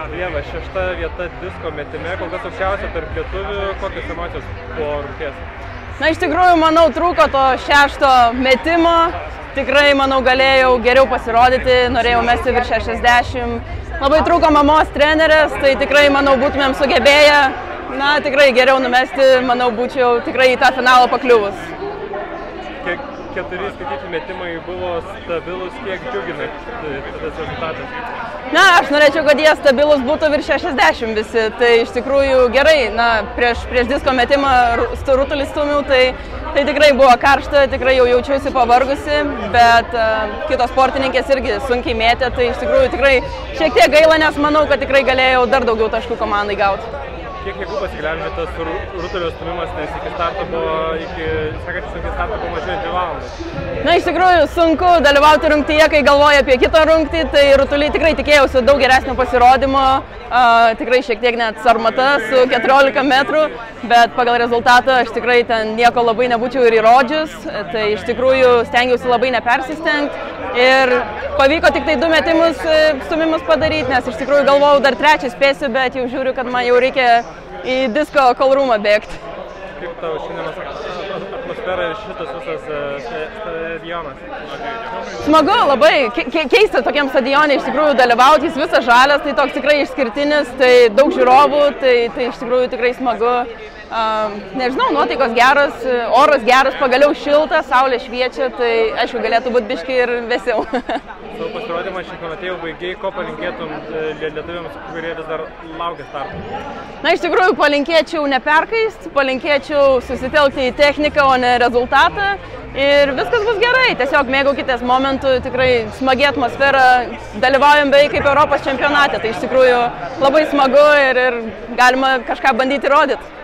Lieva, 6 vieta disko metime, kol kas aukščiausia tarp lietuvių, kokios emocijos po rungties? Na, iš tikrųjų, manau, trūko to 6 metimo. Tikrai, manau, galėjau geriau pasirodyti, norėjau mesti virš 60. Labai trūko mamos trenerės, tai tikrai, manau, būtumėm sugebėję, na, tikrai geriau numesti, manau, būčiau tikrai į tą finalą pakliuvus. 4 skaityti metimai buvo stabilus, kiek džiugina tas rezultatas? Na, aš norėčiau, kad jie stabilus būtų virš 60 visi, tai iš tikrųjų gerai, na, prieš disko metimą rutulį stumiau, tai tikrai buvo karšta, tikrai jau jaučiausi pavargusi, bet kitos sportininkės irgi sunkiai mėtė, tai iš tikrųjų tikrai šiek tiek gaila, nes manau, kad tikrai galėjau dar daugiau taškų komandai gauti. Kiek jėgų pasiglemžė tas rutulio stumimas, nes iki starto buvo mažiau 2 valandas? Na, iš tikrųjų, sunku dalyvauti rungtyje, kai galvoji apie kitą rungtį, tai rutulį tikrai tikėjausi daug geresnio pasirodymo, tikrai šiek tiek net sarmata su 14 metrų, bet pagal rezultatą aš tikrai ten nieko labai nebūčiau ir įrodžius, tai iš tikrųjų stengiausi labai nepersistengti ir pavyko tik tai 2 metimus stumimus padaryti, nes iš tikrųjų galvojau dar 3 spėsiu, bet jau žiūriu, kad man jau reikia į disko kolrumą bėgti. Kaip tau šiandienos atmosfera ir šitas visas stadionas? Smagu, labai keista tokiam stadione iš tikrųjų dalyvauti, jis visas žalias, tai toks tikrai išskirtinis, tai daug žiūrovų, tai iš tikrųjų tikrai smagu. Nežinau, nuotaikos geros, oras geras, pagaliau šilta, saulė šviečia, tai aišku galėtų būti biški ir vėsiau. Savo pasirodymą čempionate jau baigiai, ko palinkėtum lietuviams, kurie vis dar laukia starto? Na, iš tikrųjų palinkėčiau neperkaist, palinkėčiau susitelkti į techniką, o ne rezultatą ir viskas bus gerai, tiesiog mėgaukitės momentų, tikrai smagi atmosfera, dalyvaujam beveik kaip Europos čempionate, tai iš tikrųjų labai smagu ir galima kažką bandyti rodyti.